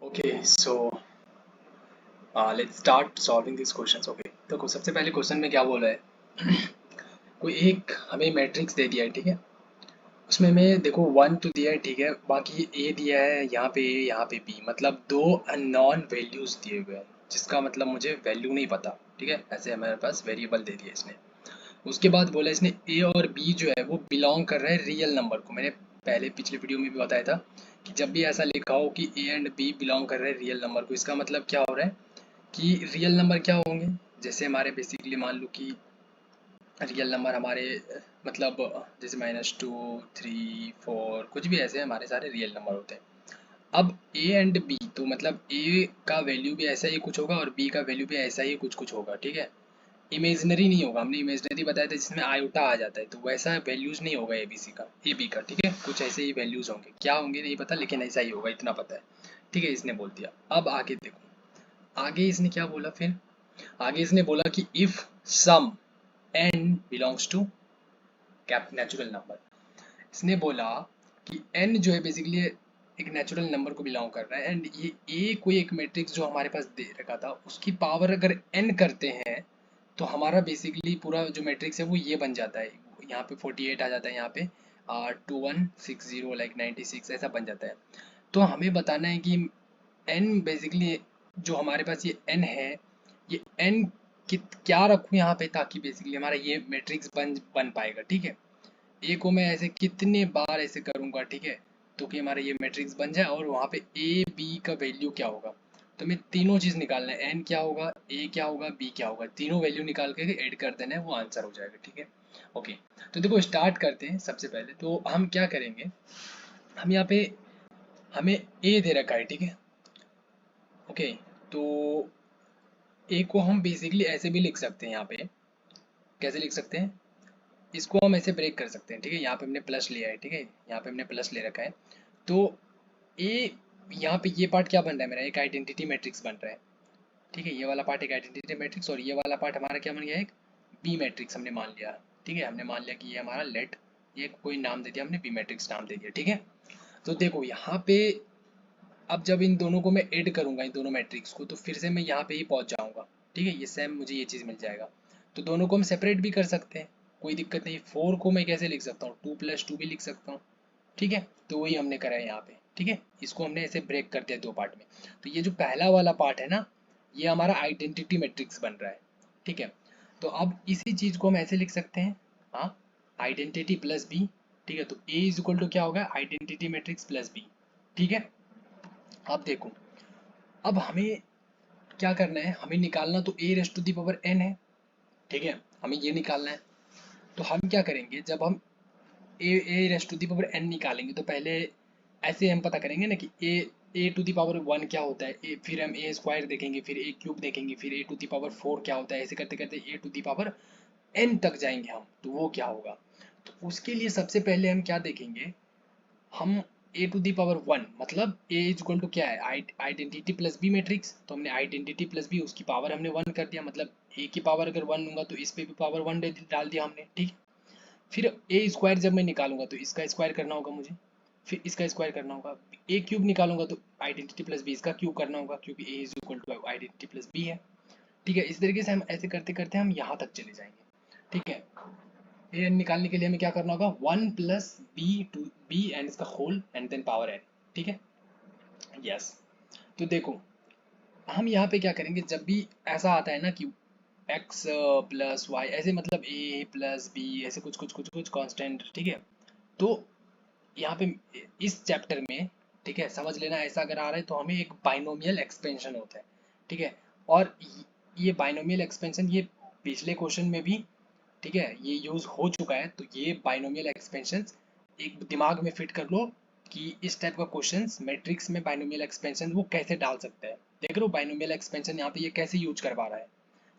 Okay, so let's start solving these questions. Okay, तो सबसे पहले क्वेश्चन में क्या बोला है कोई एक हमें मैट्रिक्स दे दिया है, ठीक है। उसमें हमें देखो 1 तो दिया है, ठीक है। बाकी ए दिया है, यहाँ पे ए, यहाँ पे बी, मतलब दो अननोन वैल्यूज दिए हुए हैं, जिसका मतलब मुझे वैल्यू नहीं पता, ठीक है। ऐसे हमारे पास वेरिएबल दे दिया इसने। उसके बाद बोला इसने ए और बी जो है वो बिलोंग कर रहा है रियल नंबर को। मैंने पहले पिछले वीडियो में भी बताया था कि जब भी ऐसा लिखा हो कि ए एंड बी बिलोंग कर रहे हैं रियल नंबर को, इसका मतलब क्या हो रहा है कि रियल नंबर क्या होंगे। जैसे हमारे बेसिकली मान लो कि रियल नंबर हमारे मतलब जैसे -2 3 4 कुछ भी ऐसे हमारे सारे रियल नंबर होते हैं। अब ए एंड बी तो मतलब ए का वैल्यू भी ऐसा ही कुछ होगा और बी का वैल्यू भी ऐसा ही कुछ कुछ होगा, ठीक है। इमेजनरी नहीं होगा, हमने इमेजनरी बताया था जिसमें आयोटा आ जाता है, तो वैसा वैल्यूज नहीं होगा एबीसी का, ए बी का, ठीक है। कुछ ऐसे ही वैल्यूज होंगे, क्या होंगे नहीं पता, लेकिन ऐसा ही होगा इतना पता है, ठीक है। इसने बोल दिया। अब आगे देखो, आगे इसने क्या बोला फिर। आगे इसने बोला कि if some n belongs to cap natural number. इसने बोला कि n जो है बेसिकली एक नेचुरल नंबर को बिलोंग कर रहा है, एंड ये a कोई एक मैट्रिक्स जो हमारे पास दे रखा था उसकी पावर अगर n करते हैं तो हमारा बेसिकली पूरा जो मैट्रिक्स है वो ये बन जाता है। यहाँ पे 48 आ जाता है, यहाँ पे 2160 लाइक 96 ऐसा बन जाता है। तो हमें बताना है कि n बेसिकली जो हमारे पास ये n है, ये n क्या रखूँ यहाँ पे ताकि बेसिकली हमारा ये मैट्रिक्स बन पाएगा, ठीक है। ए को मैं ऐसे कितने बार ऐसे करूँगा, ठीक है, तो कि हमारा ये मैट्रिक्स बन जाए। और वहाँ पे ए बी का वैल्यू क्या होगा, तो हमें तीनों चीज़ निकालना है, एन क्या होगा, ए क्या होगा, बी क्या होगा, तीनों वैल्यू निकाल के ऐड कर देना है, वो आंसर हो जाएगा, ठीक है। ओके, तो देखो स्टार्ट करते हैं। सबसे पहले तो हम क्या करेंगे, हम यहाँ पे हमें ए दे रखा है, ठीक है। ओके, तो ए को हम बेसिकली ऐसे भी लिख सकते हैं, यहाँ पे कैसे लिख सकते हैं, इसको हम ऐसे ब्रेक कर सकते हैं, ठीक है। यहाँ पे हमने प्लस लिया है, ठीक है, यहाँ पे हमने प्लस ले रखा है। तो ए यहाँ पे ये पार्ट क्या बन रहा है, मेरा एक आइडेंटिटी मैट्रिक्स बन रहा है, ठीक है। ये वाला पार्ट एक आइडेंटिटी मैट्रिक्स और ये वाला पार्ट हमारा क्या बन गया, एक बी मैट्रिक्स हमने मान लिया, ठीक है। हमने मान लिया कि ये हमारा लेट, ये कोई नाम दे दिया हमने, बी मैट्रिक्स नाम दे दिया, ठीक है। तो देखो यहाँ पे अब जब इन दोनों को मैं ऐड करूंगा, इन दोनों मैट्रिक्स को, तो फिर से मैं यहाँ पे ही पहुंच जाऊंगा, ठीक है। ये सेम मुझे ये चीज़ मिल जाएगा। तो दोनों को हम सेपरेट भी कर सकते हैं, कोई दिक्कत नहीं। 4 को मैं कैसे लिख सकता हूँ, 2 + 2 भी लिख सकता हूँ, ठीक है। तो वही हमने करा है यहाँ पे, ठीक है। इसको हमने ऐसे ब्रेक कर दिया दो पार्ट में। तो ये जो पहला वाला पार्ट है ना, ये हमारा आइडेंटिटी मैट्रिक्स बन रहा है, ठीक है। तो अब इसी चीज़ को हम ऐसे लिख सकते हैं, हाँ, आइडेंटिटी प्लस बी, ठीक है। तो ए इज इक्वल टू क्या होगा, आइडेंटिटी मैट्रिक्स प्लस बी, ठीक है। अब देखो, अब हमें क्या करना है, हमें निकालना तो a raise to the power n है, ठीक है। हमें ये निकालना है। तो हम क्या करेंगे, जब हम a raise to the power n निकालेंगे तो पहले ऐसे हम पता करेंगे ना कि ए टू दी पावर 1 क्या होता है, ए, फिर हम ए स्क्वायर देखेंगे, फिर ए क्यूब देखेंगे, फिर ए टू दी पावर 4 क्या होता है, ऐसे करते करते ए टू दी पावर एन तक जाएंगे हम, तो वो क्या होगा। तो उसके लिए सबसे पहले हम क्या देखेंगे, हम ए टू दी पावर 1 मतलब ए इज इक्वल टू क्या है, आइडेंटिटी प्लस बी मैट्रिक्स। तो हमने आइडेंटिटी प्लस बी, उसकी पावर हमने 1 कर दिया, मतलब ए की पावर अगर 1 लूंगा तो इस पे भी पावर 1 डाल दिया हमने, ठीक। फिर ए स्क्वायर जब मैं निकालूंगा तो इसका स्क्वायर करना होगा मुझे, फिर इसका स्क्वायर करना होगा। ए क्यूब निकालूंगा तो आइडेंटिटी प्लस बी इसका क्यूब करना होगा, क्योंकि A is equal to identity plus B है, ठीक है। इस तरीके से हम ऐसे करते करते हम यहाँ तक चले जाएंगे, ठीक है। ए एन निकालने के लिए हमें क्या करना होगा, 1 + बी टू बी एंड इसका whole and then power N, ठीक है। यस, तो देखो हम यहाँ पे क्या करेंगे, जब भी ऐसा आता है ना कि x + y ऐसे, मतलब a + b ऐसे कुछ कुछ कुछ कुछ कांस्टेंट, ठीक है। तो यहाँ पे इस चैप्टर में, ठीक है, समझ लेना, ऐसा अगर आ रहा है तो हमें एक बाइनोमियल एक्सपेंशन होता है, ठीक है। और ये बाइनोमियल एक्सपेंशन ये पिछले क्वेश्चन में भी, ठीक है, ये यूज हो चुका है। तो ये बाइनोमियल एक्सपेंशन एक दिमाग में फिट कर लो कि इस टाइप का क्वेश्चंस मैट्रिक्स में बाइनोमियल एक्सपेंशन वो कैसे डाल सकते हैं। देख रहे हो बाइनोमियल एक्सपेंशन यहाँ पे ये कैसे यूज करवा रहा है,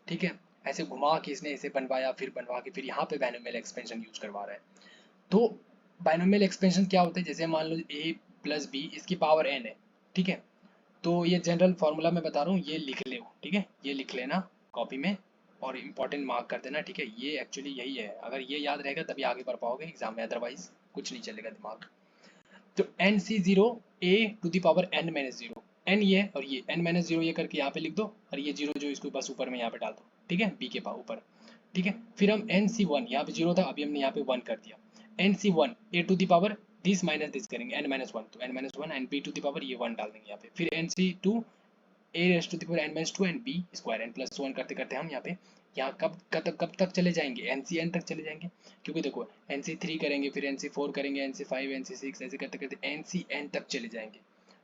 ठीक है। ऐसे घुमा के इसने ऐसे बनवाया, फिर बनवा के फिर यहाँ पे बाइनोमियल एक्सपेंशन यूज करवा रहा है। तो बाइनोमियल एक्सपेंशन क्या होता है, जैसे मान लो a + b इसकी पावर n है, ठीक है। तो ये जनरल फॉर्मूला मैं बता रहा हूँ, ये लिख लो, ठीक है, ये लिख लेना कॉपी में और इम्पोर्टेंट मार्क कर देना, ठीक है। ये एक्चुअली यही है, अगर ये याद रहेगा तभी आगे बढ़ पाओगे एग्जाम में, अदरवाइज कुछ नहीं चलेगा दिमाग। तो n c 0 a to the power n - 0, N ये है और ये एन माइनस जीरो ये करके यहाँ पे लिख दो, और ये जीरो जो इसको बस ऊपर में यहाँ पे डाल दो, ठीक है, बी के पास ऊपर, ठीक है। फिर हम एन सी वन, यहाँ पे जीरो था, अभी हमने यहाँ पे वन कर दिया, N C one A to the power this minus this करेंगे, एन माइनस वन, तो N minus one and B to the power ये वन डाल देंगे यहाँ पे, फिर N C two A raise to the power N minus two and B square N plus one करते करते हम यहाँ कब तक चले जाएंगे, एन सी एन तक चले जाएंगे, क्योंकि देखो एन सी थ्री करेंगे, फिर एन सी फोर करेंगे, N C five, N C six, ऐसे करते करते एन सी एन तक चले जाएंगे,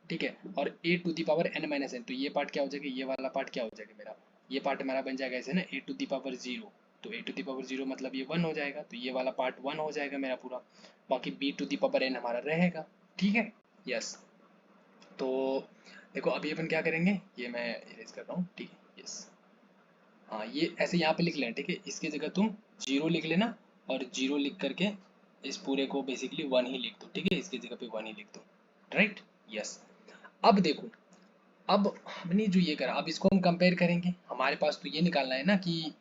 ठीक है। और A to the power N minus N, तो ये पार्ट क्या हो जाएगा, ये वाला पार्ट क्या हो जाएगा मेरा, ये पार्ट हमारा बन जाएगा ऐसे ना, ए टू दी पावर जीरो, तो ए टू दी पावर जीरो मतलब ये वन हो जाएगा, तो ये वाला पार्ट वन हो जाएगा मेरा पूरा, बाकी B to the power N हमारा रहेगा, ठीक है। यस, तो देखो अभी अपन क्या करेंगे, ये मैं इरेज कर रहा हूँ, ठीक है, यस। हाँ, ये ऐसे यहाँ पे लिख लेना, ठीक है, इसकी जगह तुम जीरो लिख लेना, और जीरो लिख करके इस पूरे को बेसिकली वन ही लिख दो, ठीक है, इसकी जगह पे वन ही लिख दो, राइट। यस, अब देखो, अब हमने जो ये करा, अब इसको हम कंपेयर करेंगे, हमारे पास तो ये निकालना है ना कि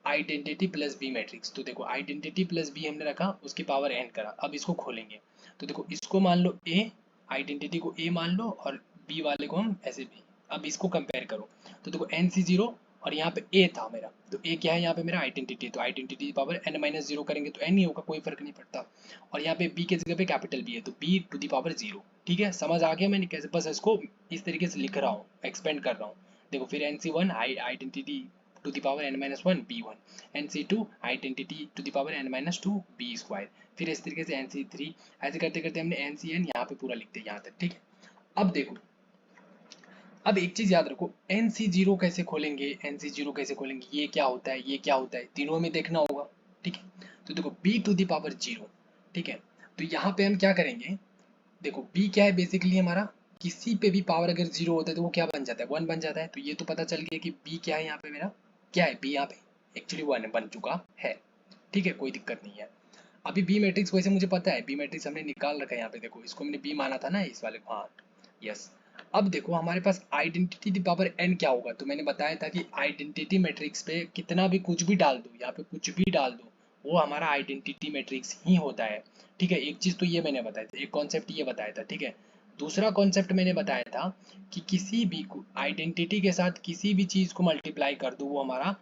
आइडेंटिटी प्लस बी मैट्रिक्स, तो देखो आइडेंटिटी प्लस बी हमने रखा, उसकी पावर एन करा, अब इसको खोलेंगे, तो देखो इसको मान लो ए, आइडेंटिटी को ए मान लो, और बी वाले को हम ऐसे बी, अब इसको कंपेयर करो, तो देखो एन सी जीरो, और यहाँ पे ए था मेरा, तो ए क्या है यहाँ पे मेरा आइडेंटिटी, तो identity power N minus zero करेंगे तो एन ही होगा, कोई फर्क नहीं पड़ता, और यहाँ पे बी के जगह पे कैपिटल बी है, तो B to the power zero, ठीक है, समझ आ गया मैंने कैसे, बस इसको इस तरीके से लिख रहा हूँ, एक्सपेंड कर रहा हूँ। देखो फिर N C one identity to the power N minus one B one, N C two identity to the power N minus two B square, फिर इस तरीके से एन सी थ्री, ऐसे करते करते हमने एन सी एन यहाँ पे पूरा लिख दिया यहाँ तक, ठीक है। अब देखो, अब एक चीज याद रखो, एन सी जीरो कैसे खोलेंगे, एन सी जीरो कैसे खोलेंगे, ये क्या होता है, ये क्या होता है, तीनों में देखना होगा, ठीक है। तो देखो B to the power zero, ठीक है, तो यहाँ पे हम क्या करेंगे, देखो b क्या है बेसिकली हमारा, किसी पे भी पावर अगर जीरो होता है तो वो क्या बन जाता है, वन बन जाता है, तो ये तो पता चल गया कि b क्या है यहाँ पे मेरा, क्या है b यहाँ पे एक्चुअली वन बन चुका है, ठीक है, कोई दिक्कत नहीं है। अभी बी मैट्रिक्स वैसे मुझे पता है, बी मैट्रिक्स हमने निकाल रखा है यहाँ पे, देखो इसको हमने बी माना था ना इस वाले को, हाँ, यस। अब देखो हमारे पास आइडेंटिटी दी पावर एन क्या होगा, तो मैंने बताया था कि आइडेंटिटी मैट्रिक्स पे कितना भी कुछ भी डाल दो, यहाँ पे कुछ भी डाल दो, वो हमारा आइडेंटिटी मैट्रिक्स ही होता है, ठीक है। एक चीज तो ये मैंने बताया था, एक कॉन्सेप्ट ये बताया था, ठीक है। दूसरा कॉन्सेप्ट मैंने बताया था कि किसी भी आइडेंटिटी के साथ किसी भी चीज को मल्टीप्लाई कर दो, वो हमारा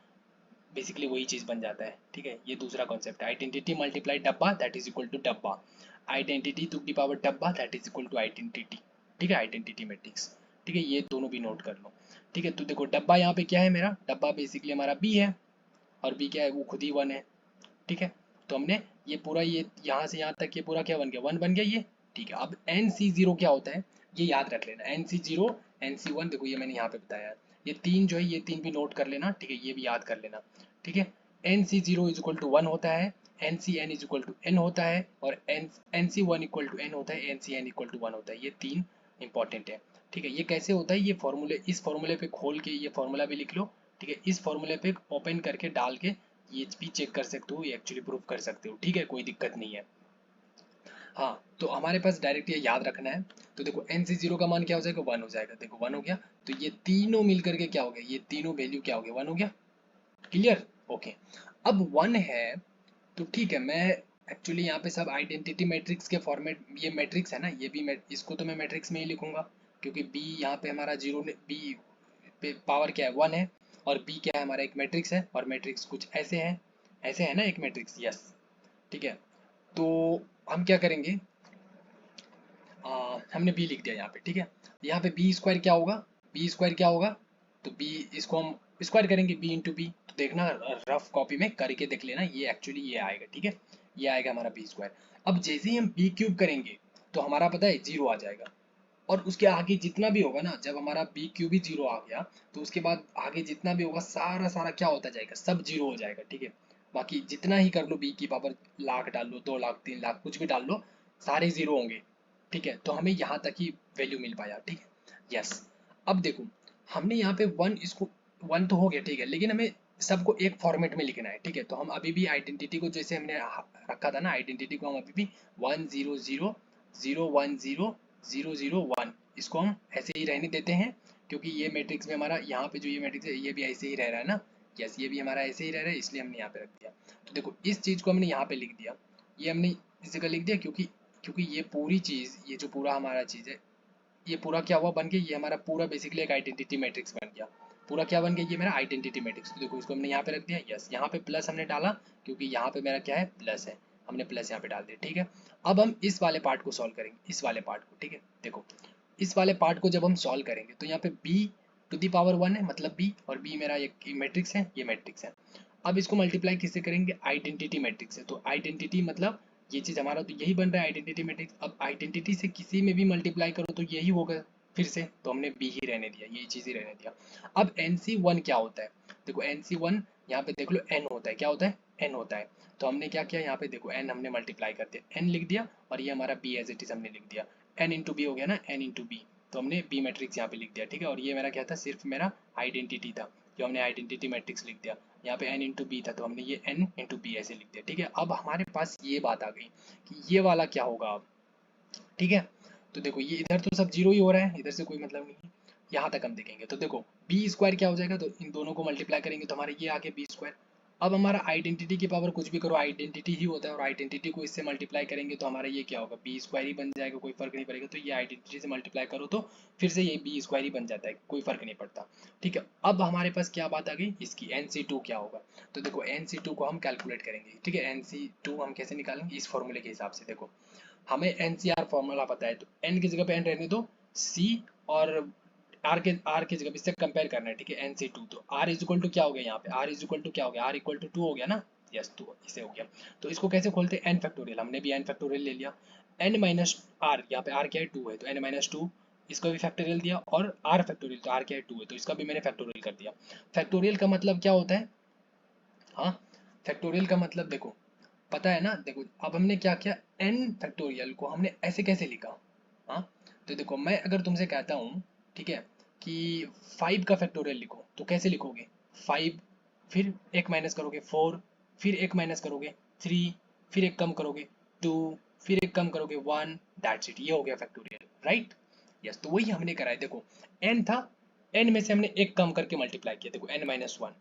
बेसिकली वही चीज बन जाता है, ठीक है। ये दूसरा कॉन्सेप्ट है, आइडेंटिटी मल्टीप्लाई डब्बा दैट इज इक्वल टू डब्बा, आइडेंटिटी टू दी पावर डब्बा that is equal to identity, ठीक है, आइडेंटिटी मैट्रिक्स, ठीक है, ये दोनों भी नोट कर लो, ठीक है। तो देखो डब्बा यहाँ पे क्या है मेरा, डब्बा बेसिकली हमारा बी है, और बी क्या है, वो खुद ही वन है, ठीक है। तो हमने ये पूरा, ये यहाँ से यहाँ तक ये पूरा क्या बन गया, वन बन गया ये, ठीक है। अब एन सी जीरो क्या होता है, ये याद रख लेना, N C zero, N C one, देखो ये मैंने यहाँ पे बताया है, ये तीन जो है ये तीन भी नोट कर लेना, ठीक है, ये भी याद कर लेना, ठीक है। N C zero is equal to one होता है, N C N is equal to N होता है, और N C one equal to N होता है, N C N equal to one होता है, ये तीन इंपॉर्टेंट है, ठीक है। ये कैसे होता है, ये फॉर्मूले, इस फॉर्मूले पे खोल के ये फॉर्मूला भी लिख लो, ठीक है, इस फॉर्मूले पे ओपन करके डाल के ये भी चेक कर सकते हो, ये एक्चुअली प्रूफ कर सकते हो, ठीक है, कोई दिक्कत नहीं है। हाँ, तो हमारे पास डायरेक्ट ये याद रखना है, तो देखो एन सी जीरो का मान क्या हो जाएगा, वन हो जाएगा, देखो वन हो गया, तो ये तीनों मिल करके क्या हो गया, ये तीनों वैल्यू क्या हो गया, वन हो गया, क्लियर, ओके। अब वन है, तो ठीक है, मैं एक्चुअली यहाँ पे सब आइडेंटिटी मैट्रिक्स के फॉर्मेट, ये मैट्रिक्स है ना, ये भी इसको तो मैं मैट्रिक्स में ही लिखूंगा, क्योंकि बी यहाँ पे हमारा जीरो, बी पे पावर क्या है, वन है, और बी क्या है हमारा एक मैट्रिक्स है, और मैट्रिक्स कुछ ऐसे है ना एक मैट्रिक्स, यस, ठीक है। तो हम क्या करेंगे, हमने बी लिख दिया यहाँ पे, ठीक है। यहाँ पे बी स्क्वायर क्या होगा, बी स्क्वायर क्या होगा, तो बी, इसको हम स्क्वायर करेंगे, बी इंटू बी, तो देखना रफ कॉपी में करके देख लेना, ये एक्चुअली ये आएगा, ठीक है, ये आएगा हमारा बी स्क्वायर। अब जैसे ही हम बी क्यूब करेंगे तो हमारा पता है जीरो आ जाएगा, और उसके आगे जितना भी होगा ना, जब हमारा बी क्यूब भी जीरो आ गया, तो उसके बाद आगे जितना भी होगा सारा सारा क्या होता जाएगा, सब जीरो हो जाएगा, ठीक है। बाकी जितना ही कर लो, बी की पावर लाख डाल लो, 2 लाख 3 लाख कुछ भी डाल लो, सारे जीरो होंगे, ठीक है। तो हमें यहाँ तक ही वैल्यू मिल पाया, ठीक है, यस। अब देखो हमने यहाँ पे वन, इसको वन तो हो गया, ठीक है, लेकिन हमें सबको एक फॉर्मेट में लिखना है, ठीक है। तो हम अभी भी आइडेंटिटी को जैसे हमने रखा था ना, आइडेंटिटी को हम अभी भी 1 0 0 0 1 0 0 0 1 इसको हम ऐसे ही रहने देते हैं, क्योंकि ये मैट्रिक्स में हमारा यहाँ पे जो ये मैट्रिक्स है ये भी ऐसे ही रह रहा है ना, यस, ये भी हमारा ऐसे ही रह रहा है, इसलिए हमने यहाँ पे रख दिया। तो देखो इस चीज़ को हमने यहाँ पे लिख दिया, ये हमने इस जगह लिख दिया, क्योंकि क्योंकि ये पूरी चीज़, ये जो पूरा हमारा चीज़ है, ये पूरा क्या हुआ बन के, ये हमारा पूरा बेसिकली एक आइडेंटिटी मैट्रिक्स बन गया। पूरा क्या बन गया, ये मेरा आइडेंटिटी मैट्रिक्स। तो देखो इसको हमने यहाँ पे रख दिया, यस यहाँ पे प्लस हमने डाला क्योंकि यहाँ पे मेरा क्या है, प्लस है, हमने प्लस यहाँ पे डाल दिया, ठीक है। अब हम इस वाले पार्ट को सॉल्व करेंगे, इस वाले पार्ट को, ठीक है। देखो इस वाले पार्ट को जब हम सॉल्व करेंगे तो यहाँ पे b टू दी पावर 1 है, मतलब b, और b मेरा एक मैट्रिक्स है, ये मैट्रिक्स है। अब इसको मल्टीप्लाई किससे करेंगे, आइडेंटिटी मैट्रिक्स से। तो आइडेंटिटी मतलब ये चीज हमारा तो यही बन रहा है आइडेंटिटी मैट्रिक्स। अब आइडेंटिटी से किसी में भी मल्टीप्लाई करो तो यही होगा फिर से, तो हमने बी ही रहने दिया, ये चीज ही रहने दिया। अब NC1 क्या होता है, देखो NC1 यहाँ पे देख लो n होता है, क्या होता है, n होता है। तो हमने क्या किया, यहाँ पे देखो n हमने मल्टीप्लाई कर दिया, n लिख दिया, और ये हमारा b एज इट इज हमने लिख दिया, n इंटू बी हो गया ना, n इंटू बी। तो हमने बी मैट्रिक्स यहाँ पे लिख दिया, ठीक है। और ये मेरा क्या था, सिर्फ मेरा आइडेंटिटी था, जो हमने आइडेंटिटी मैट्रिक्स लिख दिया। यहाँ पे n इंटू बी था तो हमने ये n इंटू बी ऐसे लिख दिया, ठीक है। अब हमारे पास ये बात आ गई कि ये वाला क्या होगा अब, ठीक है। तो देखो ये इधर तो सब जीरो ही हो रहा है, इधर से कोई मतलब नहीं है, यहाँ तक हम देखेंगे। तो देखो बी स्क्वायर क्या हो जाएगा, तो इन दोनों को मल्टीप्लाई करेंगे तो हमारा ये आ गया बी स्क्वायर। अब हमारा आइडेंटिटी की पावर कुछ भी करो आइडेंटिटी ही होता है, और आइडेंटिटी को इससे मल्टीप्लाई करेंगे तो हमारा ये क्या होगा, बी स्क्वायर ही बन जाएगा, कोई फर्क नहीं पड़ेगा। तो ये आइडेंटिटी से मल्टीप्लाई करो तो फिर से ये बी स्क्वायर ही बन जाता है, कोई फर्क नहीं पड़ता, ठीक है। अब हमारे पास क्या बात आ गई, इसकी NC2 क्या होगा। तो देखो NC2 को हम कैलकुलेट करेंगे, ठीक है। NC2 हम कैसे निकालेंगे, इस फॉर्मूले के हिसाब से। देखो हमें NCR फॉर्मूला पता है, तो n की जगह पे n रहने दो, c और r के जगह पे इससे कंपेयर करना है, ठीक है। NC2 तो r इज इक्वल टू क्या हो गया, यहाँ पे r इज इक्वल टू क्या हो गया, r इक्वल टू 2 हो गया ना, यस, तो इसे हो गया। तो इसको कैसे खोलते हैं, n फैक्टोरियल, हमने भी n फैक्टोरियल ले लिया, n माइनस r, यहाँ पे r क्या है 2 है, तो n माइनस 2, इसका भी फैक्टोरियल दिया, और r फैक्टोरियल, तो r क्या है 2 है, तो इसका भी मैंने फैक्टोरियल कर दिया। फैक्टोरियल का मतलब क्या होता है, हाँ फैक्टोरियल का मतलब देखो पता है ना। देखो अब हमने क्या किया, n फैक्टोरियल को हमने ऐसे कैसे लिखा, हाँ। तो देखो मैं अगर तुमसे कहता हूँ, ठीक है, कि 5 का फैक्टोरियल लिखो तो कैसे लिखोगे, 5, फिर एक माइनस करोगे 4, फिर एक माइनस करोगे 3, फिर एक कम करोगे 2, फिर एक कम करोगे 1, दैट्स इट, ये हो गया फैक्टोरियल, राइट। यस, तो वही हमने करा है। देखो n था, n में से हमने एक कम करके मल्टीप्लाई किया, देखो n माइनस 1,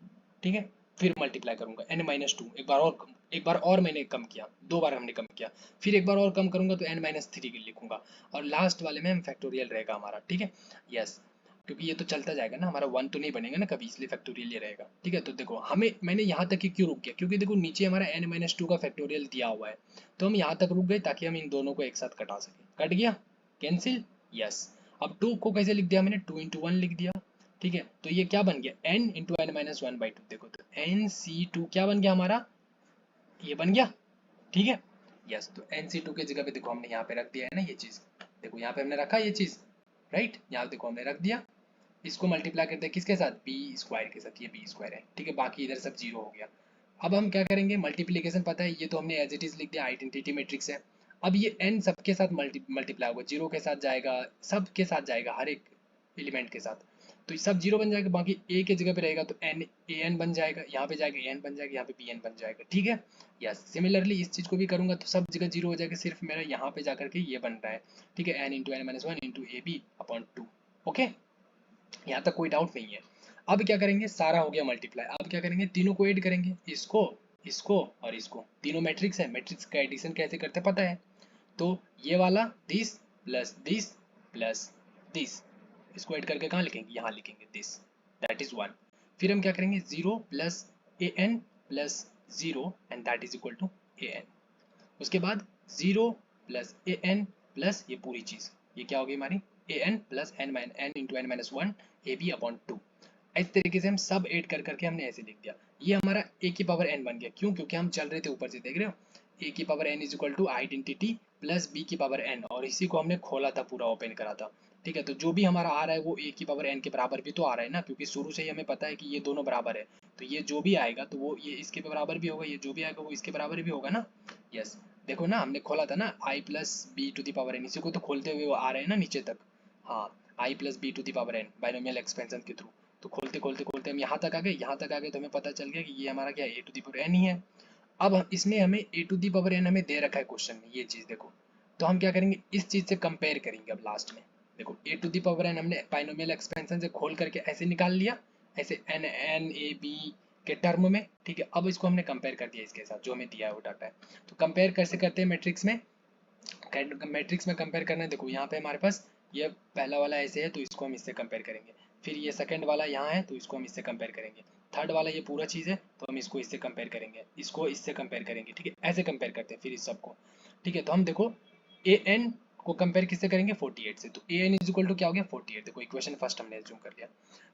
ठीक है। फिर मल्टीप्लाई करूंगा n माइनस 2, एक बार और मैंने कम किया, 2 बार हमने कम किया, फिर एक बार और कम करूंगा तो n माइनस 3 लिखूंगा, और लास्ट वाले में हम फैक्टोरियल रहेगा हमारा, ठीक है। यस, क्योंकि ये तो चलता जाएगा ना, हमारा 1 तो नहीं बनेगा ना कभी, इसलिए फैक्टोरियल ये रहेगा, ठीक है। तो देखो हमें, मैंने यहाँ तक ही क्यों रुक गया, क्योंकि देखो नीचे हमारा n माइनस 2 का फैक्टोरियल दिया हुआ है, तो हम यहाँ तक रुक गए ताकि हम इन दोनों को एक साथ कटा सके। कट गया, कैंसिल, यस। अब 2 को कैसे लिख दिया मैंने, 2 इंटू 1 लिख दिया, ठीक है। तो ये क्या बन गया, n इंटू n माइनस 1/2, देखो तो NC2 क्या बन गया हमारा, ये बन गया, ठीक है। यस, तो NC2 की जगह पे देखो हमने यहाँ पे रख दिया है ना ये चीज, देखो यहाँ पे हमने रखा ये चीज, राइट, यहाँ देखो हमने रख दिया। इसको मल्टीप्लाई करते हैं किसके साथ, बी स्क्वायर के साथ, ये बी स्क्वायर है, ठीक है। बाकी इधर सब जीरो हो गया। अब हम क्या करेंगे, मल्टीप्लीकेशन पता है, ये तो हमने एज इट इज लिख दिया, आइडेंटिटी मैट्रिक्स है। अब ये n सबके साथ मल्टीप्लाई होगा, जीरो के साथ जाएगा, सब के साथ जाएगा, हर एक एलिमेंट के साथ, तो ये सब जीरो बन जाएगा, बाकी a के जगह पे रहेगा तो n an बन जाएगा, यहाँ पे जाएगा an बन जाएगा, यहाँ पे bn बन जाएगा, ठीक है। यस, सिमिलरली इस चीज को भी करूंगा तो सब जगह जीरो हो जाएगा, सिर्फ मेरा यहाँ पे जाकर के ये बन रहा है, ठीक है, n into n minus 1 into A B upon 2, okay, यहाँ तक कोई डाउट नहीं है। अब क्या करेंगे, सारा हो गया मल्टीप्लाई, अब क्या करेंगे, तीनों को ऐड करेंगे, इसको, इसको और इसको, तीनों मैट्रिक्स है, मैट्रिक्स का एडिशन कैसे करते हैं पता है। तो ये वाला दिस प्लस दिस, इसको ऐड करके कहाँ लिखेंगे, यहाँ लिखेंगे दिस, दैट इज 1। फिर हम क्या करेंगे, 0 plus an plus 0 and that is equal to an। उसके बाद 0 प्लस an प्लस ये पूरी चीज, ये क्या होगी हमारी, an plus n into n minus 1 A B upon 2। इस तरीके से हम सब ऐड कर करके हमने ऐसे लिख दिया, ये हमारा a की पावर n बन गया, क्यों, क्योंकि हम चल रहे थे ऊपर से, देख रहे हो, a की power n is equal to identity plus b की पावर n, और इसी को हमने खोला था, पूरा ओपन करा था, ठीक है। तो जो भी हमारा आ रहा है वो a की पावर n के बराबर भी तो आ रहा है ना, क्योंकि शुरू से ही हमें पता है कि ये दोनों बराबर है, तो ये जो भी आएगा तो वो ये इसके बराबर भी होगा, ये जो भी आएगा वो इसके बराबर भी होगा ना। यस, देखो ना हमने खोला था ना, i plus B to the power n, इसी को तो खोलते हुए वो आ रहे हैं ना नीचे तक, हाँ, i plus B to the power n binomial expansion के थ्रू। तो खोलते खोलते खोलते हम यहाँ तक आ गए, यहाँ तक आ गए तो हमें पता चल गया कि ये हमारा क्या है, a to the power n ही है। अब इसमें हमें a to the power n हमें दे रखा है क्वेश्चन में, ये चीज़ देखो, तो हम क्या करेंगे, इस चीज़ से कंपेयर करेंगे अब लास्ट में। देखो a to the power n हमने बाइनोमियल एक्सपेंशन से खोल करके ऐसे निकाल लिया, ऐसे n a b के टर्म में, ठीक है। अब इसको हमने कंपेयर कर दिया इसके साथ जो हमें दिया है वो डाटा है। तो कंपेयर कैसे करते हैं मैट्रिक्स में, मैट्रिक्स में कंपेयर करना है, देखो यहाँ पे हमारे पास ये पहला वाला ऐसे है तो इसको हम इससे कंपेयर करेंगे, फिर ये सेकंड वाला यहाँ है तो इसको हम इससे कंपेयर करेंगे, थर्ड वाला ये पूरा चीज़ है तो हम इसको इससे कंपेयर करेंगे, इसको इससे कंपेयर करेंगे, ठीक है, ऐसे कंपेयर करते हैं फिर इस सबको। ठीक है, तो हम देखो ए एन को कंपेयर किससे करेंगे 48 से, तो A N is equal to क्या हो गया 48, देखो इक्वेशन फर्स्ट हमने एज्यूम कर लिया।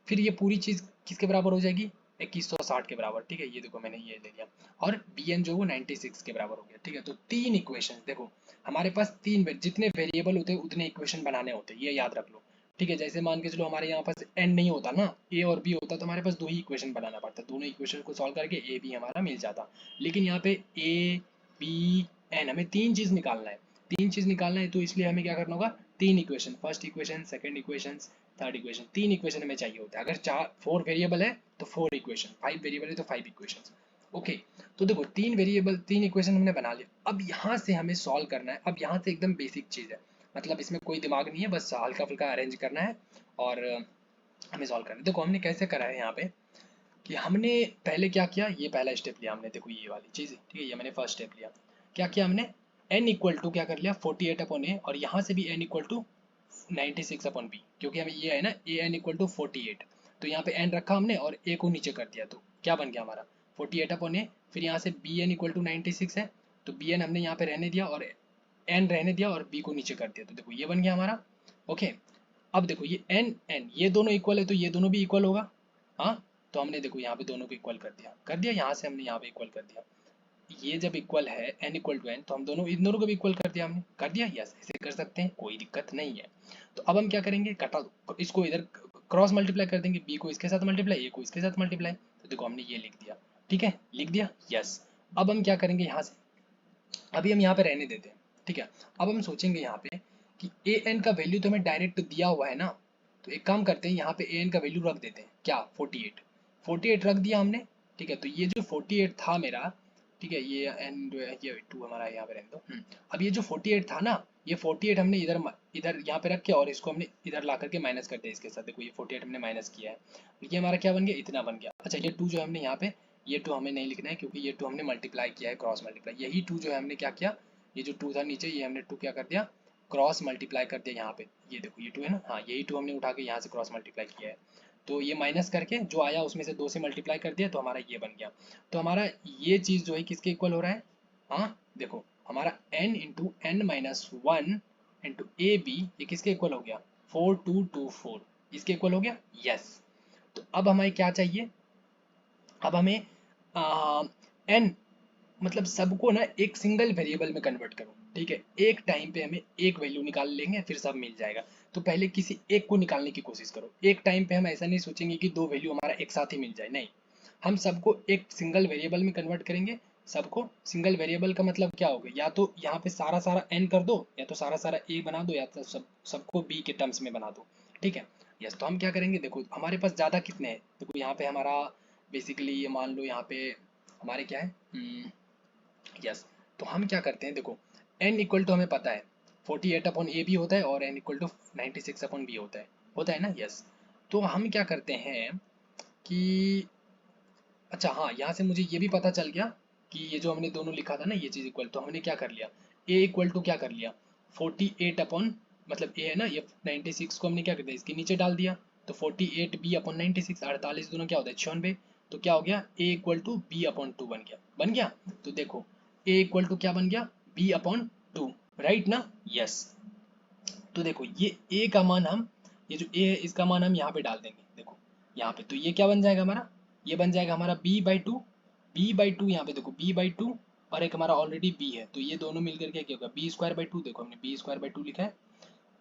फिर ये पूरी चीज़ किसके बराबर हो जाएगी 2160 के बराबर, ठीक है, ये देखो मैंने ये ले लिया, और बी एन जो वो 96 के बराबर हो गया। ठीक है, तो तीन इक्वेशन देखो हमारे पास जितने वेरिएबल होते हैं उतने इक्वेशन बनाने होते हैं, ये याद रख लो। ठीक है, जैसे मान के चलो हमारे यहाँ पास एन नहीं होता ना, ए और बी होता तो हमारे पास दो ही इक्वेशन बनाना पड़ता, दोनों इक्वेशन को सॉल्व करके ए बी हमारा मिल जाता। लेकिन यहाँ पे ए बी एन हमें तीन चीज़ निकालना है, तीन चीज़ निकालना है, तो इसलिए हमें क्या करना होगा, तीन equation, first equation, second equation, third equation, तीन इक्वेशन हमें चाहिए होता है। अगर चार 4 वेरिएबल है तो 4 इक्वेशन, 5 वेरिएबल है तो 5 इक्वेशन। ओके, तो देखो तीन वेरिएबल तीन इक्वेशन हमने बना लिया। अब यहाँ से हमें सॉल्व करना है, अब यहाँ से एकदम बेसिक चीज़ है, मतलब इसमें कोई दिमाग नहीं है, बस हल्का फुल्का अरेंज करना है और हमें सॉल्व करना है। देखो हमने कैसे करा है यहाँ पे कि हमने पहले क्या किया, ये पहला स्टेप लिया हमने, देखो ये वाली चीज़, ठीक है, ये मैंने फर्स्ट स्टेप लिया। क्या किया हमने, n इक्वल टू क्या कर लिया 48 अपॉन ए, और यहाँ से भी n equal to 96 upon B, क्योंकि हमें ये है ना ए एन इक्वल टू 48, तो यहाँ पे n रखा हमने और a को नीचे कर दिया, तो क्या बन गया हमारा 48 अपॉन ए। फिर यहाँ से बी एन इक्वल टू 96 है, तो बी एन हमने यहाँ पे रहने दिया और n रहने दिया और b को नीचे कर दिया, तो देखो ये बन गया हमारा। ओके, अब देखो ये n n ये दोनों इक्वल है तो ये दोनों भी इक्वल होगा, हाँ, तो हमने देखो यहाँ पे दोनों को इक्वल कर दिया, यहाँ से हमने यहाँ पे इक्वल कर दिया। ये जब इक्वल है n इक्वल टू n, तो हम दोनों इन दोनों को भी इक्वल कर दिया, हमने कर दिया, यस ऐसे कर सकते हैं, कोई दिक्कत नहीं है। तो अब हम क्या करेंगे, कटा इसको इधर क्रॉस मल्टीप्लाई कर देंगे, b को इसके साथ मल्टीप्लाई, a को इसके साथ मल्टीप्लाई, तो देखो हमने ये लिख दिया, ठीक है, लिख दिया, यस। अब हम क्या करेंगे यहाँ से, अभी हम यहाँ पे रहने देते हैं, ठीक है। अब हम सोचेंगे यहाँ पे कि ए एन का वैल्यू तो हमें डायरेक्ट दिया हुआ है ना, तो एक काम करते हैं यहाँ पे ए एन का वैल्यू रख देते हैं, क्या 48 रख दिया हमने। ठीक है, तो ये जो 48 था मेरा, ठीक है, ये एन जो है ये 2 हमारा यहाँ पे रहने दो। अब ये जो 48 था ना, ये 48 हमने इधर इधर यहाँ पे रख के और इसको हमने इधर ला करके माइनस कर दिया इसके साथ, देखो ये 48 हमने माइनस किया है, ये हमारा क्या बन गया, इतना बन गया। अच्छा ये 2 जो हमने यहाँ पे, ये 2 हमें नहीं लिखना है क्योंकि ये 2 हमने मल्टीप्लाई किया है, क्रॉस मल्टीप्लाई, यही 2 जो है हमने क्या किया, ये जो 2 था नीचे, ये हमने 2 क्या कर दिया, क्रॉस मल्टीप्लाई कर दिया यहाँ पे, ये देखो ये 2 है ना, हाँ यही 2 हमने उठा के यहाँ से क्रॉस मल्टीप्लाई किया है, तो ये माइनस करके जो आया उसमें से 2 से मल्टीप्लाई कर दिया, तो हमारा ये बन गया। तो हमारा ये चीज़ जो है किसके इक्वल हो रहा है, हाँ देखो हमारा n into N minus one into A B, ये किसके इक्वल हो गया 4224, इसके इक्वल हो गया, यस। तो अब हमें क्या चाहिए, अब हमें एन मतलब सबको ना एक सिंगल वेरिएबल में कन्वर्ट करो, ठीक है, एक टाइम पे हमें एक वैल्यू निकाल लेंगे फिर सब मिल जाएगा। तो पहले किसी एक को निकालने की कोशिश करो, एक टाइम पे हम ऐसा नहीं सोचेंगे कि दो वैल्यू हमारा एक साथ ही मिल जाए, नहीं, हम सबको एक सिंगल वेरिएबल में कन्वर्ट करेंगे। सबको सिंगल वेरिएबल का मतलब क्या होगा, या तो यहाँ पे सारा सारा n कर दो, या तो सारा सारा a बना दो, या तो सबको b के टर्म्स में बना दो, ठीक है, यस। तो हम क्या करेंगे, देखो हमारे पास ज़्यादा कितने हैं, देखो यहाँ पे हमारा बेसिकली ये मान लो यहाँ पे हमारे क्या है, यस। तो हम क्या करते हैं, देखो n इक्वल टू हमें पता है 48 अपॉन ए बी होता है और n equal to 96 upon B होता है ना, यस। तो हम क्या करते हैं कि, अच्छा हाँ, यहाँ से मुझे ये भी पता चल गया कि ये जो हमने दोनों लिखा था ना ये चीज़ इक्वल, तो हमने क्या कर लिया, a इक्वल टू क्या कर लिया 48 अपॉन, मतलब a है ना, ये 96 को हमने क्या कर दिया इसके नीचे डाल दिया, तो 48 b अपॉन 96, 48 दोनों क्या होता है 96, तो क्या हो गया a equal to B upon two बन गया। तो देखो a इक्वल टू क्या बन गया b अपॉन टू, राइट ना, यस। तो देखो ये a का मान हम, ये जो a है इसका मान हम यहाँ पे डाल देंगे, देखो यहाँ पे, तो ये क्या बन जाएगा हमारा, ये बन जाएगा हमारा b/2 यहाँ पे देखो b/2, और एक हमारा ऑलरेडी b है, तो ये दोनों मिलकर के क्या होगा b²/2, देखो हमने b²/2 लिखा है।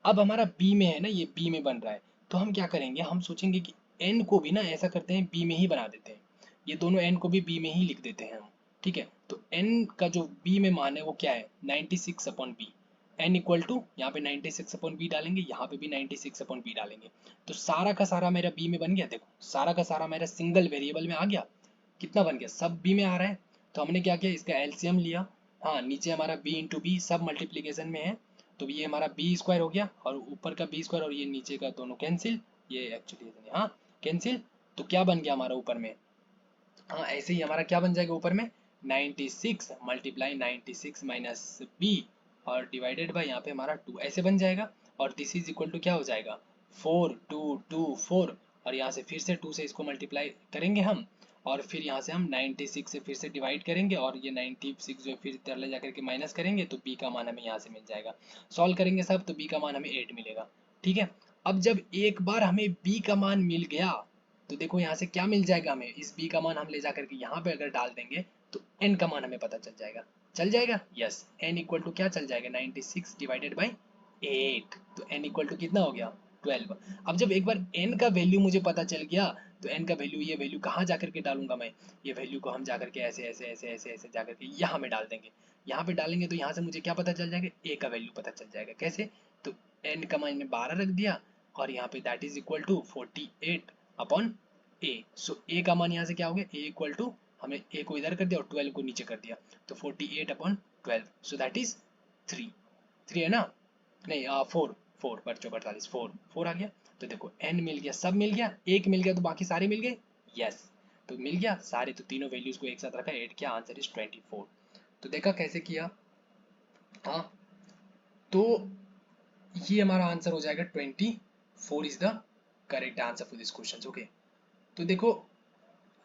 अब हमारा b में है ना, ये b में बन रहा है, तो हम क्या करेंगे, हम सोचेंगे कि n को भी ना ऐसा करते हैं b में ही बना देते हैं, ये दोनों n को भी b में ही लिख देते हैं हम, ठीक है। तो n का जो b में मान है वो क्या है 96 upon B, n equal to यहाँ पे 96 अपॉन बी डालेंगे, यहाँ पे भी 96 अपॉन बी डालेंगे, तो सारा का सारा मेरा b में बन गया, देखो सारा का सारा मेरा सिंगल वेरिएबल में आ गया, कितना बन गया सब b में आ रहा है। तो हमने क्या किया, इसका एलसीएम लिया, हाँ नीचे हमारा b इंटू बी सब मल्टीप्लीकेशन में है, तो ये हमारा बी स्क्वायर हो गया, और ऊपर का बी स्क्वायर और ये नीचे का दोनों कैंसिल, ये एक्चुअली हाँ कैंसिल, तो क्या बन गया हमारा ऊपर में, हाँ ऐसे ही हमारा क्या बन जाएगा ऊपर में 96 मल्टीप्लाई 96 माइनस बी और डिवाइडेड बाय यहाँ पे हमारा 2 ऐसे बन जाएगा। और दिस इज इक्वल टू क्या हो जाएगा 4 2 2 4, और यहाँ से फिर से 2 से इसको मल्टीप्लाई करेंगे हम, और फिर यहाँ से हम 96 से फिर से डिवाइड करेंगे, और ये 96 जो है फिर तरले जाकर के माइनस करेंगे तो b का मान हमें यहाँ से मिल जाएगा। सॉल्व करेंगे सब तो b का मान हमें 8 मिलेगा। ठीक है, अब जब एक बार हमें b का मान मिल गया तो देखो यहाँ से क्या मिल जाएगा हमें, इस b का मान हम ले जाकर के यहाँ पे अगर डाल देंगे तो n का मान हमें पता चल जाएगा। चल जाएगा, यस, n इक्वल टू क्या चल जाएगा 96 डिवाइडेड बाई 8, तो n इक्वल टू कितना हो गया 12। अब जब एक बार n का वैल्यू मुझे पता चल गया तो n का वैल्यू, ये वैल्यू कहाँ जाकर के डालूंगा मैं, ये वैल्यू को हम जाकर के ऐसे ऐसे ऐसे ऐसे ऐसे जाकर के यहाँ में डाल देंगे। यहाँ पे डालेंगे तो यहाँ से मुझे क्या पता चल जाएगा, a का वैल्यू पता चल जाएगा। कैसे, तो n का मैंने 12 रख दिया और यहाँ पे that is equal to 48 upon a। So a का मान यहाँ से क्या हो गया, a इक्वल टू हमने a को इधर कर दिया और 12 को नीचे कर दिया, तो 48 अपॉन 12, सो दैट इज 3 है ना, नहीं 4 4 बच्चों 48 4 आ गया। तो देखो n मिल गया, सब मिल गया, एक मिल गया तो बाकी सारे मिल गए, यस, तो मिल गया सारे, तो तीनों वैल्यूज को एक साथ रखा, 8 किया, आंसर इज 24। तो देखा कैसे किया, हाँ, तो ये हमारा आंसर हो जाएगा 24 is the correct answer for this question. Okay, तो देखो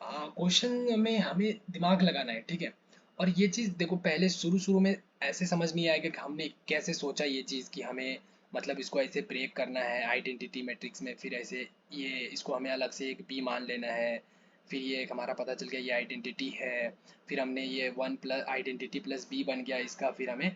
क्वेश्चन में हमें दिमाग लगाना है, ठीक है, और ये चीज़ देखो पहले शुरू शुरू में ऐसे समझ नहीं आएगा कि हमने कैसे सोचा ये चीज़ कि हमें मतलब इसको ऐसे ब्रेक करना है आइडेंटिटी मैट्रिक्स में, फिर ऐसे ये इसको हमें अलग से एक बी मान लेना है, फिर ये एक हमारा पता चल गया ये आइडेंटिटी है, फिर हमने ये one plus identity plus B बन गया इसका, फिर हमें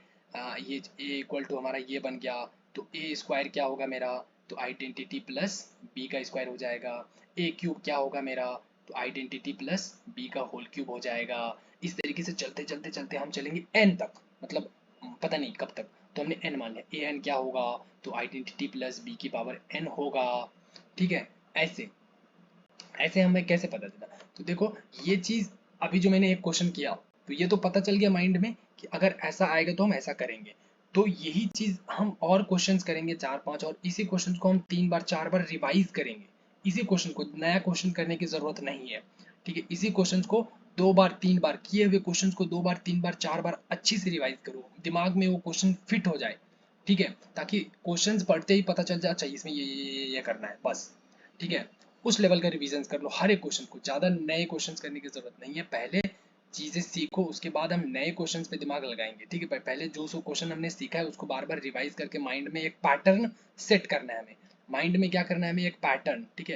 ये ए इक्वल टू हमारा ये बन गया, तो ए स्क्वायर क्या होगा मेरा, तो आइडेंटिटी प्लस बी का स्क्वायर हो जाएगा, ए क्यूब क्या होगा मेरा, तो आइडेंटिटी प्लस बी का होल क्यूब हो जाएगा। इस तरीके से चलते चलते चलते हम चलेंगे एन तक, मतलब पता नहीं कब तक, तो हमने एन मान लिया, ए एन क्या होगा, तो आइडेंटिटी प्लस बी की पावर एन होगा। ठीक है, ऐसे ऐसे हमें कैसे पता चला, तो देखो ये चीज अभी जो मैंने एक क्वेश्चन किया तो ये तो पता चल गया माइंड में कि अगर ऐसा आएगा तो हम ऐसा करेंगे, तो यही चीज हम और क्वेश्चंस करेंगे 4-5, और इसी क्वेश्चन को हम 3 बार 4 बार रिवाइज करेंगे। इसी क्वेश्चन को नया क्वेश्चन करने की जरूरत नहीं है, ठीक है, इसी क्वेश्चन को 2 बार 3 बार किए हुए क्वेश्चन को 2 बार 3 बार 4 बार अच्छी से रिवाइज करो, दिमाग में वो क्वेश्चन फिट हो जाए, ठीक है, ताकि क्वेश्चंस पढ़ते ही पता चल जाए अच्छा इसमें ये करना है बस, ठीक है, उस लेवल का रिवीजन कर लो हर एक क्वेश्चन को, ज़्यादा नए क्वेश्चन करने की जरूरत नहीं है, पहले चीज़ें सीखो उसके बाद हम नए क्वेश्चन पे दिमाग लगाएंगे, ठीक है, पहले जो सो क्वेश्चन हमने सीखा है उसको बार बार रिवाइज करके माइंड में एक पैटर्न सेट करना है हमें, माइंड में क्या करना है हमें एक पैटर्न, ठीक है,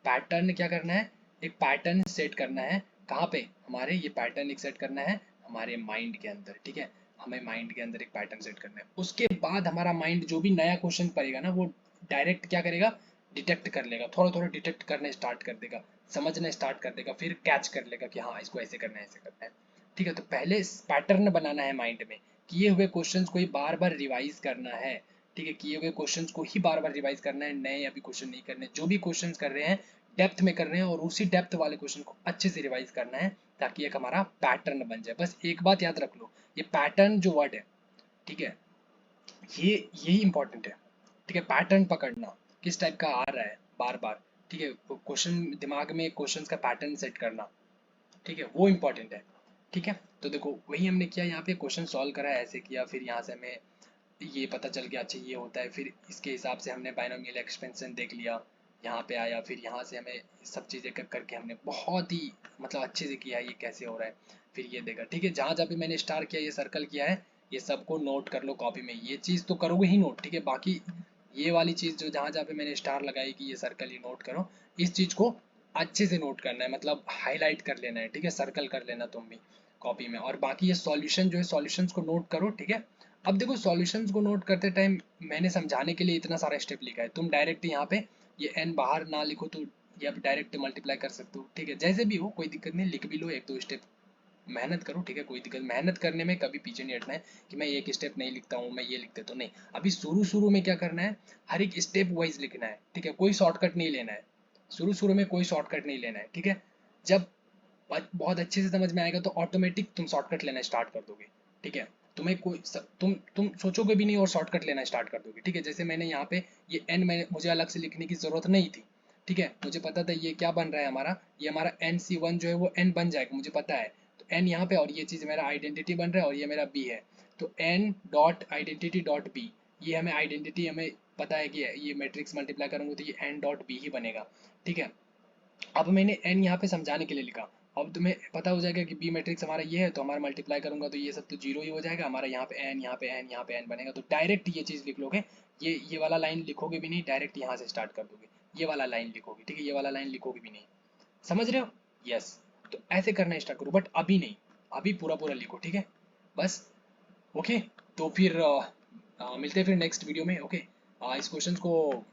पैटर्न क्या करना है, एक पैटर्न सेट करना है, कहाँ पे हमारे ये पैटर्न एक सेट करना है हमारे माइंड के अंदर, ठीक है, हमें माइंड के अंदर एक पैटर्न सेट करना है, उसके बाद हमारा माइंड जो भी नया क्वेश्चन पड़ेगा ना वो डायरेक्ट क्या करेगा, डिटेक्ट कर लेगा, थोड़ा थोड़ा डिटेक्ट करना स्टार्ट कर देगा, समझना स्टार्ट कर देगा, फिर कैच कर लेगा कि हाँ इसको ऐसे करना है ऐसे करना है, ठीक है, तो पहले पैटर्न बनाना है माइंड में, किए हुए क्वेश्चंस को ही बार बार रिवाइज करना है, ठीक है, किए हुए क्वेश्चंस को ही बार बार रिवाइज करना है, नए अभी क्वेश्चन नहीं करने, जो भी क्वेश्चंस कर रहे हैं डेप्थ में कर रहे हैं और उसी डेप्थ वाले क्वेश्चन को अच्छे से रिवाइज करना है ताकि एक हमारा पैटर्न बन जाए। बस एक बात याद रख लो, ये पैटर्न जो वर्ड है, ठीक है, ये यही इंपॉर्टेंट है, ठीक है, पैटर्न पकड़ना किस टाइप का आ रहा है बार बार, ठीक है, क्वेश्चन दिमाग में क्वेश्चंस का पैटर्न सेट करना, ठीक है, वो इंपॉर्टेंट है, ठीक है, तो देखो वही हमने किया, यहाँ पे क्वेश्चन सॉल्व करा ऐसे किया, फिर यहाँ से हमें ये पता चल गया अच्छा ये होता है, फिर इसके हिसाब से हमने बायनोमियल एक्सपेंशन देख लिया, यहाँ पे आया, फिर यहाँ से हमें सब चीज़ें कर करके हमने बहुत ही मतलब अच्छे से किया ये कैसे हो रहा है, फिर ये देखा, ठीक है, जहाँ जहाँ पे मैंने स्टार किया ये सर्कल किया है ये सबको नोट कर लो कॉपी में, ये चीज़ तो करोगे ही नोट, ठीक है, बाकी ये वाली चीज़ जो जहाँ जहाँ पे मैंने स्टार लगाई कि ये सर्कल ही नोट करो, इस चीज़ को अच्छे से नोट करना है, मतलब हाईलाइट कर लेना है, ठीक है, सर्कल कर लेना तुम भी कॉपी में, और बाकी ये सॉल्यूशन जो है सॉल्यूशंस को नोट करो, ठीक है। अब देखो सॉल्यूशंस को नोट करते टाइम मैंने समझाने के लिए इतना सारा स्टेप लिखा है, तुम डायरेक्ट यहाँ पे ये n बाहर ना लिखो तो ये आप डायरेक्ट मल्टीप्लाई कर सकते हो, ठीक है, जैसे भी हो कोई दिक्कत नहीं, लिख भी लो एक दो स्टेप, मेहनत करो, ठीक है, कोई दिक्कत, मेहनत करने में कभी पीछे नहीं हटना है कि मैं एक स्टेप नहीं लिखता हूँ मैं ये लिख देता हूँ, नहीं, अभी शुरू शुरू में क्या करना है हर एक स्टेप वाइज लिखना है, ठीक है, कोई शॉर्टकट नहीं लेना है, शुरू शुरू में कोई शॉर्टकट नहीं लेना है, ठीक है, जब बहुत अच्छे से समझ में आएगा तो ऑटोमेटिक तुम शॉर्टकट लेना स्टार्ट कर दोगे, ठीक है, तुम्हें कोई तुम सोचोगे भी नहीं और शॉर्टकट लेना स्टार्ट कर दोगे, ठीक है, जैसे मैंने यहाँ पे ये n मैंने मुझे अलग से लिखने की जरूरत नहीं थी, ठीक है, मुझे पता था ये क्या बन रहा है हमारा, ये हमारा NC1 जो है वो n बन जाएगा मुझे पता है, तो n यहाँ पे, और ये चीज़ मेरा आइडेंटिटी बन रहा है और ये मेरा b है, तो n dot identity dot b, ये हमें आइडेंटिटी हमें पता है कि ये मैट्रिक्स मल्टीप्लाई करूँगा तो ये एन डॉट बी ही बनेगा, ठीक है। अब मैंने एन यहाँ पे समझाने के लिए लिखा, अब तुम्हें पता हो जाएगा कि बी मैट्रिक्स हमारा ये है, तो हमारा मल्टीप्लाई करूंगा तो ये सब तो जीरो ही हो जाएगा हमारा, यहाँ पे एन, यहाँ पे एन, यहाँ पे एन बनेगा। तो डायरेक्ट ये चीज़ लिख लोगे, ये वाला लाइन लिखोगे भी नहीं, डायरेक्ट यहाँ से स्टार्ट कर दोगे, ये वाला लाइन लिखोगे, ठीक है, ये वाला लाइन लिखोगे भी नहीं, समझ रहे हो? यस। तो ऐसे करना स्टार्ट करो, बट अभी नहीं, अभी पूरा पूरा लिखो, ठीक है, बस। ओके, तो फिर मिलते हैं फिर नेक्स्ट वीडियो में। ओके, इस क्वेश्चन को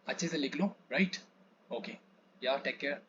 अच्छे से लिख लो, राइट? ओके, या टेक केयर।